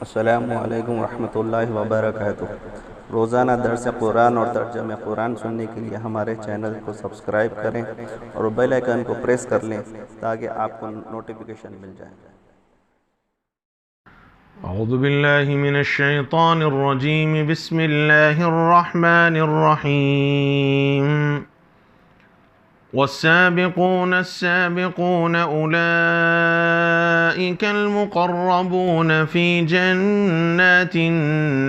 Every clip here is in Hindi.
अस्सलामु अलैकुम रहमतुल्लाहि व बरकातुहू। रोज़ाना दर्स कुरान और तर्जुमे कुरान सुनने के लिए हमारे चैनल को सब्सक्राइब करें और बेल आइकन को प्रेस कर लें ताकि आपको नोटिफिकेशन मिल जाए। अऊज़ु बिल्लाहि मिनश शैतानिर रजीम, बिस्मिल्लाहिर रहमानिर रहीम। वस्साबिक़ून अस्साबिक़ून उलाइकल मुक़र्रबून फ़ी जन्नातिन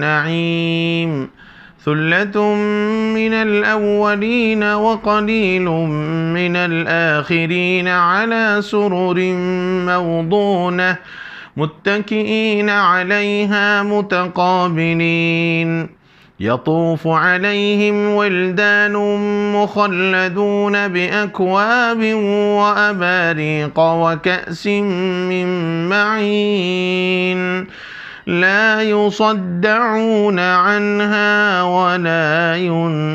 नईम, सुल्लतुम मिनल अव्वलीन व क़लीलुम मिनल आख़िरीन अला सुरुरिन मवदूनह मुत्तकिईन अलैहा मुतक़ाबिलीन, यतूफ़ु अलैहिम विल्दानुम मुख़ल्लदून बिअक्वाबिन व अबारीक़ व कअसिन मिन मईन, ला युसद्दऊन अन्हा व ला युनज़िफ़ून।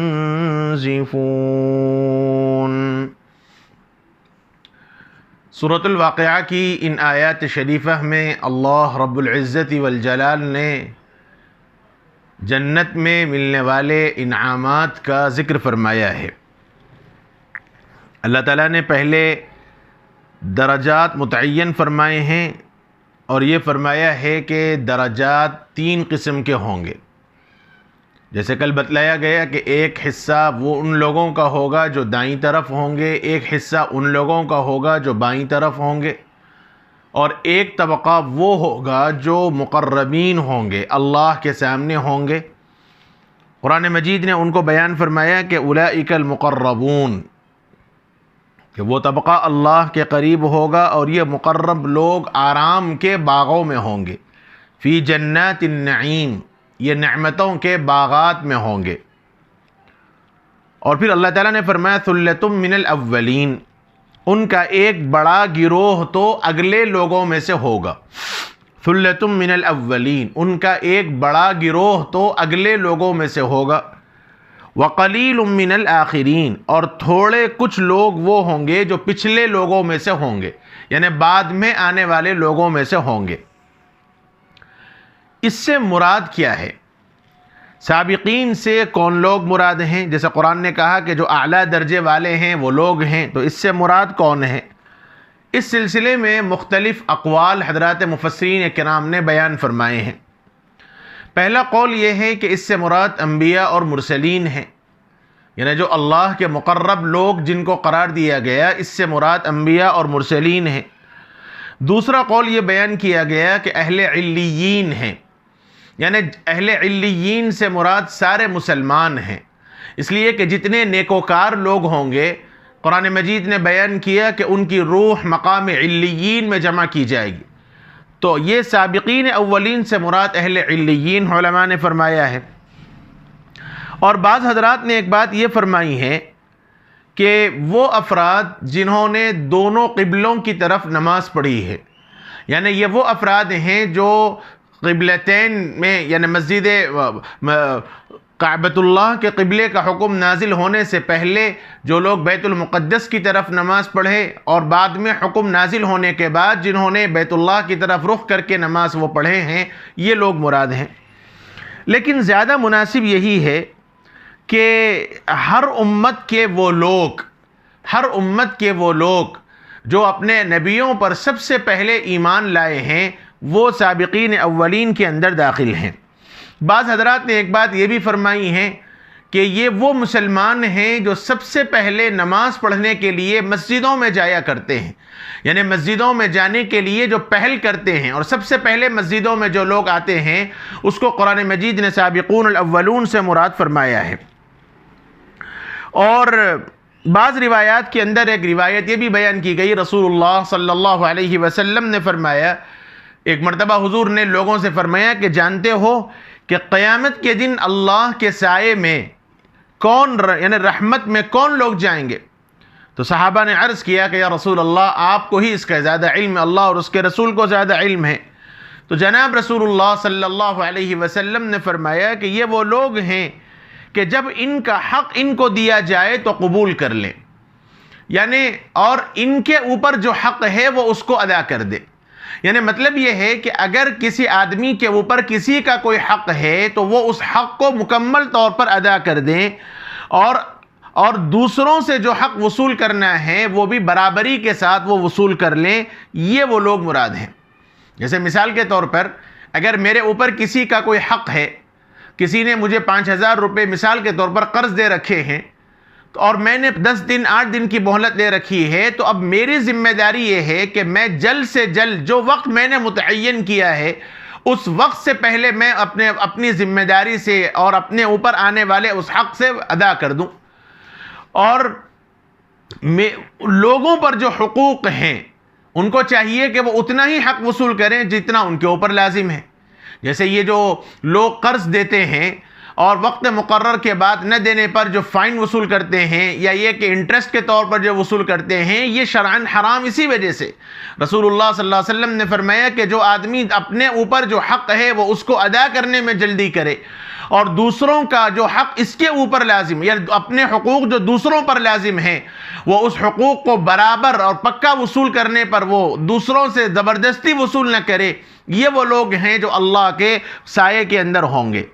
सूरतुल वाक़िआ की इन आयात शरीफ़ा में अल्लाह रब्बुल इज़्ज़ति वल जलाल ने जन्नत में मिलने वाले इनामात का ज़िक्र फरमाया है। अल्लाह ताला ने पहले दरजात मुतय्यन फरमाए हैं और ये फरमाया है कि दरजात 3 किस्म के होंगे। जैसे कल बतलाया गया कि एक हिस्सा वो उन लोगों का होगा जो दाईं तरफ होंगे, एक हिस्सा उन लोगों का होगा जो बाईं तरफ होंगे, और एक तबक़ा वो होगा जो मुक़र्रबीन होंगे, अल्लाह के सामने होंगे। कुरान मजीद ने उनको बयान फरमाया कि उलाइकल मुक़र्रबून, कि वो तबक़ा अल्लाह के करीब होगा और ये मुक़र्रब लोग आराम के बागों में होंगे। फ़ी जन्नातिन नईम, ये नेमतों के बागात में होंगे। और फिर अल्लाह ताला ने फरमाया सुल्लतुम मिनल अव्वलीन, उनका एक बड़ा गिरोह तो अगले लोगों में से होगा। सुल्लतुम मिनल अव्वलीन, उनका एक बड़ा गिरोह तो अगले लोगों में से होगा। व क़लीलुम मिनल आखिरीन, और थोड़े कुछ लोग वो होंगे जो पिछले लोगों में से होंगे, यानी बाद में आने वाले लोगों में से होंगे। इससे मुराद क्या है? साबिकीन से कौन लोग मुराद हैं? जैसे कुरान ने कहा कि जो आला दर्जे वाले हैं वो लोग हैं, तो इससे मुराद कौन है? इस सिलसिले में मुख्तलिफ अक़वाल हज़रात मुफ़स्सिरीन किराम ने बयान फरमाए हैं। पहला कौल ये है कि इससे मुराद अम्बिया और मुरसलीन हैं, यानी जो अल्लाह के मुक़र्रब लोग जिनको करार दिया गया, इससे मुराद अम्बिया और मुरसलीन हैं। दूसरा कौल ये बयान किया गया कि अहले इल्लियीन हैं, यानी अहले इल्लियीन से मुराद सारे मुसलमान हैं, इसलिए कि जितने नेकोकार लोग होंगे कुरान मजीद ने बयान किया कि उनकी रूह मकाम इल्लियीन में जमा की जाएगी। तो ये साबिकीन अव्वलीन से मुराद अहले इल्लियीन उलमा ने फरमाया है। और बाज़ हज़रात ने एक बात ये फरमाई है कि वो अफराद जिन्होंने दोनों क़िबलों की तरफ नमाज पढ़ी है, यानी ये वो अफराद हैं जो क़िबलतैन में, यानी मस्जिद काबतुल्लाह के क़िबले का हुक्म नाजिल होने से पहले जो लोग बैतुल मुक़द्दस की तरफ नमाज पढ़े और बाद में हुक्म नाजिल होने के बाद जिन्होंने बैतुल्लाह की तरफ रुख करके नमाज वो पढ़े हैं, ये लोग मुराद हैं। लेकिन ज़्यादा मुनासिब यही है कि हर उम्मत के वो लोग जो अपने नबियों पर सबसे पहले ईमान लाए हैं, वो साबिकीन अव्वलीन के अंदर दाखिल हैं। बाज़ हज़रात ने एक बात ये भी फरमाई है कि ये वो मुसलमान हैं जो सबसे पहले नमाज पढ़ने के लिए मस्जिदों में जाया करते हैं, यानी मस्जिदों में जाने के लिए जो पहल करते हैं, और सबसे पहले मस्जिदों में जो लोग आते हैं उसको कुरान मजीद ने साबिक़ून अव्वलून से मुराद फरमाया है। और बाज़ रिवायात के अंदर एक रिवायत ये भी बयान की गई, रसूलुल्लाह सल्लल्लाहु अलैहि वसल्लम ने फरमाया, एक मरतबा हुजूर ने लोगों से फरमाया कि जानते हो कि क़यामत के दिन अल्लाह के साए में कौन, यानी रहमत में कौन लोग जाएंगे? तो सहाबा ने अर्ज़ किया कि या रसूल अल्लाह, आपको ही इसका ज़्यादा इल्म, अल्लाह और उसके रसूल को ज़्यादा इल्म है। तो जनाब रसूलुल्लाह सल्लल्लाहु अलैहि वसल्लम ने फरमाया कि ये वो लोग हैं कि जब इनका हक़ इनको दिया जाए तो कबूल कर लें, यानी और इनके ऊपर जो हक़ है वो उसको अदा कर दे। यानी मतलब यह है कि अगर किसी आदमी के ऊपर किसी का कोई हक़ है तो वो उस हक़ को मुकम्मल तौर पर अदा कर दें, और दूसरों से जो हक़ वसूल करना है वो भी बराबरी के साथ वो वसूल कर लें, ये वो लोग मुराद हैं। जैसे मिसाल के तौर पर अगर मेरे ऊपर किसी का कोई हक़ है, किसी ने मुझे 5,000 रुपये मिसाल के तौर पर कर्ज दे रखे हैं, तो और मैंने 10 दिन 8 दिन की मोहलत ले रखी है, तो अब मेरी जिम्मेदारी ये है कि मैं जल्द से जल्द जो वक्त मैंने मुतय्यन किया है उस वक्त से पहले मैं अपनी जिम्मेदारी से और अपने ऊपर आने वाले उस हक़ से अदा कर दूं। और लोगों पर जो हुकूक हैं उनको चाहिए कि वो उतना ही हक़ वसूल करें जितना उनके ऊपर लाजिम है। जैसे ये जो लोग कर्ज देते हैं और वक्त मुकर्रर के बाद न देने पर जो फ़ाइन वसूल करते हैं, या ये कि इंटरेस्ट के तौर पर जो वसूल करते हैं, ये शरअन हराम इसी वजह से। रसूलुल्लाह सल्लल्लाहु अलैहि वसल्लम ने फरमाया कि जो आदमी अपने ऊपर जो हक़ है वो उसको अदा करने में जल्दी करे, और दूसरों का जो हक़ इसके ऊपर लाजिम, या अपने हुकूक जो दूसरों पर लाजिम है वो उस हुकूक को बराबर और पक्का वसूल करने पर वो दूसरों से ज़बरदस्ती वसूल न करे, ये वो लोग हैं जो अल्लाह के साये के अंदर होंगे।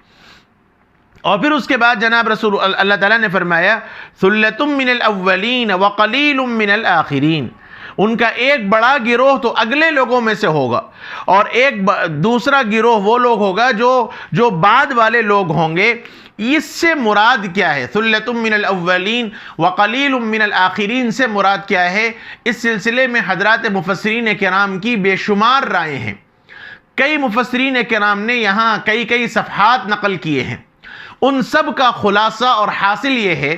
और फिर उसके बाद जनाब रसूल अल्लाह ताला ने फरमाया सुल्लतुम मिनल अव्वलीन व कलीलुम मिनल आखिरीन, उनका एक बड़ा गिरोह तो अगले लोगों में से होगा और एक दूसरा गिरोह वो लोग होगा जो बाद वाले लोग होंगे। इससे मुराद क्या है? सुल्लतुम मिनल अव्वलीन व कलीलुम मिनल आखिरीन से मुराद क्या है? इस सिलसिले में हजरात मुफस्सिरीन किराम की बेशुमार राय हैं। कई मुफस्सिरीन किराम ने यहाँ कई कई सफ़हात नकल किए हैं। उन सब का खुलासा और हासिल ये है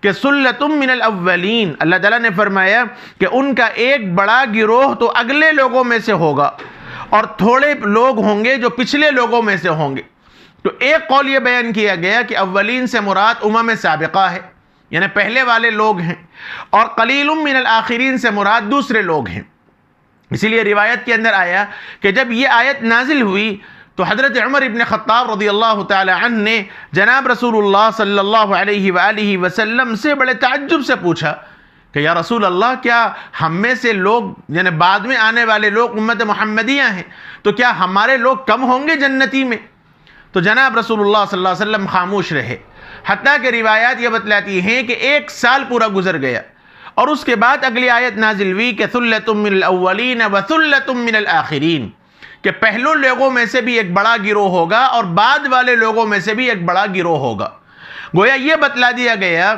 कि सुल्लतुम मिनल अव्वलीन, अल्लाह ताला ने फरमाया कि उनका एक बड़ा गिरोह तो अगले लोगों में से होगा और थोड़े लोग होंगे जो पिछले लोगों में से होंगे। तो एक कौल ये बयान किया गया कि अव्वलीन से मुराद उमम साबिक़ा है, यानी पहले वाले लोग हैं, और कलीलुम मिनल आखिरीन से मुराद दूसरे लोग हैं। इसीलिए रिवायत के अंदर आया कि जब ये आयत नाजिल हुई तो हज़रत उमर इब्न ख़त्ताब रज़ियल्लाहु ताला अन्हु ने जनाब रसूलुल्लाह सल्लल्लाहु अलैहि वसल्लम से बड़े ताज्जुब से पूछा कि या रसूल अल्लाह, क्या हम में से लोग यानी बाद में आने वाले लोग उम्मत मुहम्मदिया हैं, तो क्या हमारे लोग कम होंगे जन्नती में? तो जनाब रसूलुल्लाह सल्लल्लाहु अलैहि वसल्लम खामोश रहे। हत्ता कि रिवायात ये बतलाती हैं कि 1 साल पूरा गुजर गया और उसके बाद अगली आयत नाजिल हुई कि सुल्लतुम मिनल अव्वलीन व सुल्लतुम मिनल आखिरीन, कि पहले लोगों में से भी एक बड़ा गिरोह होगा और बाद वाले लोगों में से भी एक बड़ा गिरोह होगा। गोया ये बतला दिया गया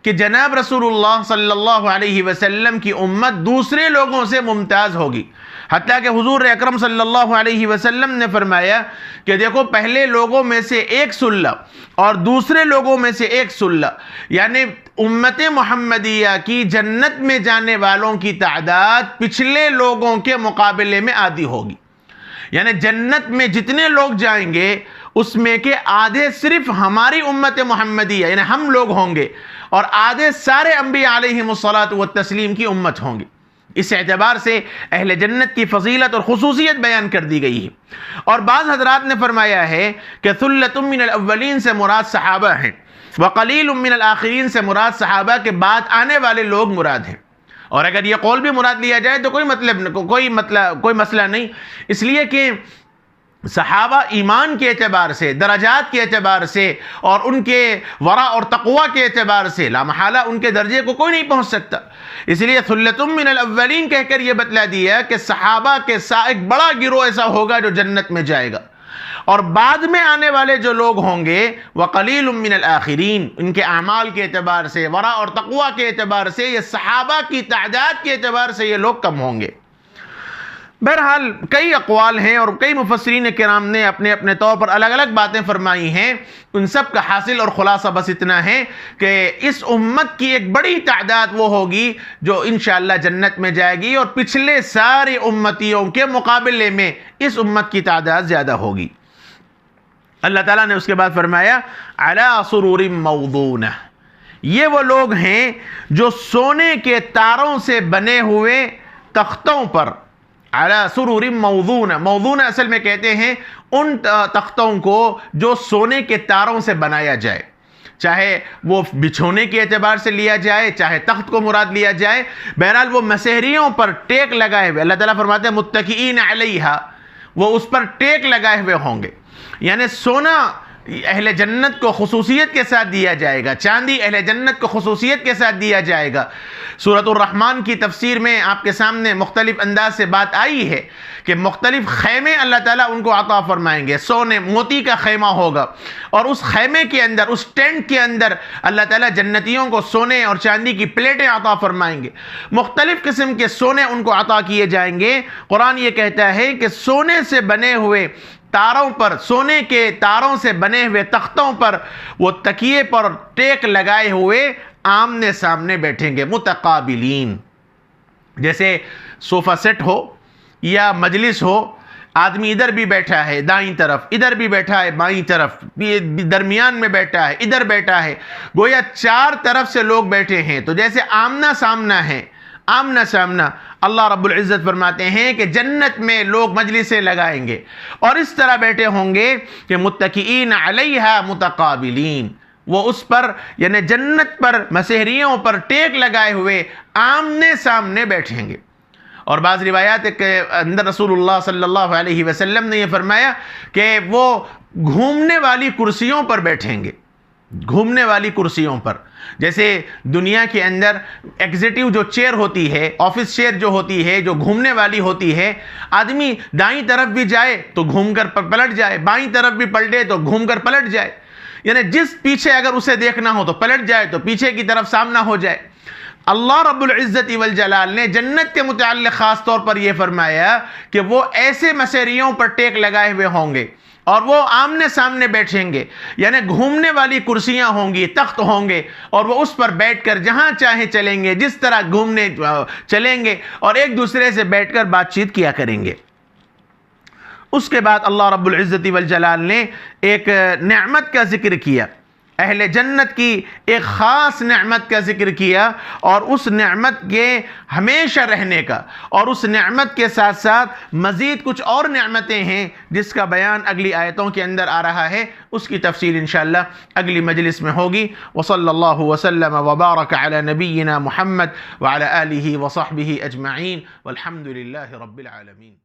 कि जनाब रसूलुल्लाह सल्लल्लाहु अलैहि वसल्लम की उम्मत दूसरे लोगों से मुमताज़ होगी। हत्ता कि हुजूर अकरम सल्लल्लाहु अलैहि वसल्लम ने फरमाया कि देखो, पहले लोगों में से एक सुल्ला और दूसरे लोगों में से एक सुल्ला, यानी उम्मत मुहम्मदिया की जन्नत में जाने वालों की तादाद पिछले लोगों के मुकाबले में आधी होगी। यानी जन्नत में जितने लोग जाएंगे उसमें के आधे सिर्फ हमारी उम्मत मुहम्मदिया यानी हम लोग होंगे और आधे सारे अंबिया अलैहिमुस्सलातु वत्तस्लीम की उम्मत होंगी। इस एतबार से अहले जन्नत की फजीलत और खुसूसियत बयान कर दी गई है। और बाज़ हज़रात ने फरमाया है कि सुल्लतुम मिनल अव्वलीन से मुराद सहाबा हैं व कलीलुम मिनल आखिरीन से मुराद सहाबा के बाद आने वाले लोग मुराद हैं। और अगर यह कौल भी मुराद लिया जाए तो कोई मसला नहीं, इसलिए कि सहाबा ईमान के एतबार से, दरजात के एतबार से और उनके वरा और तक़वा के एतबार से लामहाला उनके दर्जे को कोई नहीं पहुँच सकता। इसलिए सुल्लतुम मिनल अव्वलीन कहकर यह बतला दिया कि सहाबा के साथ एक बड़ा गिरोह ऐसा होगा जो जन्नत में जाएगा, और बाद में आने वाले जो लोग होंगे वह कलीलुम मिनल आखिरीन, इनके अमाल के एतबार से, वरा और तक़वा के एतबार से, ये सहाबा की तादाद के एतबार से ये लोग कम होंगे। बहरहाल कई अक़वाल हैं और कई मुफस्सिरीन किराम ने अपने अपने तौर पर अलग अलग बातें फरमाई हैं। उन सब का हासिल और ख़ुलासा बस इतना है कि इस उम्मत की एक बड़ी तादाद वो होगी जो इंशाअल्लाह जन्नत में जाएगी और पिछले सारे उम्मतियों के मुकाबले में इस उम्मत की तादाद ज़्यादा होगी। अल्लाह ताला ने उसके बाद फरमाया अला सुरूरिम मौदूना, ये वो लोग हैं जो सोने के तारों से बने हुए तख्तों पर, अला सुरूरिम मौदूना, मौदूना असल में कहते हैं उन तख्तों को जो सोने के तारों से बनाया जाए। चाहे वो बिछोने के एतबार से लिया जाए, चाहे तख्त को मुराद लिया जाए, बहरहाल वो मसहरियों पर टेक लगाए हुए, अल्लाह ताला फरमाते हैं मुत्तकीन अलैहा, वो उस पर टेक लगाए हुए होंगे। यानी सोना अहले जन्नत को खुसूसियत के साथ दिया जाएगा, चांदी अहले जन्नत को खुसूसियत के साथ दिया जाएगा। सूरतुर रहमान की तफसीर में आपके सामने मुख्तलिफ अंदाज से बात आई है कि मुख्तलिफ खैमे अल्लाह ताला उनको अता फरमाएंगे। सोने मोती का खैमा होगा और उस खैमे के अंदर, उस टेंट के अंदर अल्लाह ताला जन्नतियों को सोने और चांदी की प्लेटें अता फरमाएंगे। मुख्तलिफ किस्म के सोने उनको अता किए जाएंगे। कुरान ये कहता है कि सोने से बने हुए तारों पर, सोने के तारों से बने हुए तख्तों पर वो तकिए पर टेक लगाए हुए आमने सामने बैठेंगे, मुतकाबिलीन। जैसे सोफ़ा सेट हो या मजलिस हो, आदमी इधर भी बैठा है दाईं तरफ, इधर भी बैठा है बाईं तरफ, दरमियान में बैठा है, इधर बैठा है, गोया चार तरफ से लोग बैठे हैं। तो जैसे आमना सामना है, आमना सामना, अल्लाह रब्बुल इज़्ज़त फरमाते हैं कि जन्नत में लोग मजलिसें लगाएंगे और इस तरह बैठे होंगे कि मुत्तकीन अलैहा मुतकाबिलीन, वो उस पर यानी जन्नत पर मसहरियों पर टेक लगाए हुए आमने सामने बैठेंगे। और बाज़ रिवायात के अंदर रसूलुल्लाह सल्लल्लाहु अलैहि वसल्लम ने यह फरमाया कि वो घूमने वाली कुर्सियों पर बैठेंगे, घूमने वाली कुर्सियों पर। जैसे दुनिया के अंदर एग्जीक्यूटिव जो चेयर होती है, ऑफिस चेयर जो होती है, जो घूमने वाली होती है, आदमी दाईं तरफ भी जाए तो घूमकर पलट जाए, बाईं तरफ भी पलटे तो घूमकर पलट जाए, यानी जिस पीछे अगर उसे देखना हो तो पलट जाए तो पीछे की तरफ सामना हो जाए। अल्लाह रब्बुल इज़्ज़त वल जलाल ने जन्नत के मुताल्लिक़ ख़ास तौर पर यह फरमाया कि वो ऐसे मसहरियों पर टेक लगाए हुए होंगे और वो आमने सामने बैठेंगे, यानी घूमने वाली कुर्सियां होंगी, तख्त होंगे और वो उस पर बैठकर जहां चाहे चलेंगे, जिस तरह घूमने चलेंगे और एक दूसरे से बैठकर बातचीत किया करेंगे। उसके बाद अल्लाह रब्बुल इज़्ज़त वल जलाल ने एक नेमत का जिक्र किया, अहले जन्नत की एक ख़ास नेमत का जिक्र किया और उस नेमत के हमेशा रहने का, और उस नेमत के साथ साथ मज़ीद कुछ और नेमतें हैं जिसका बयान अगली आयतों के अंदर आ रहा है। उसकी तफसील इंशाअल्लाह अगली मजलिस में होगी। वसल्लल्लाहु वसल्लम व बारक अला नबीना मुहम्मद व अला आलिहि व सहबिहि अजमईन वल्हम्दुलिल्लाहि रब्बिल आलमीन।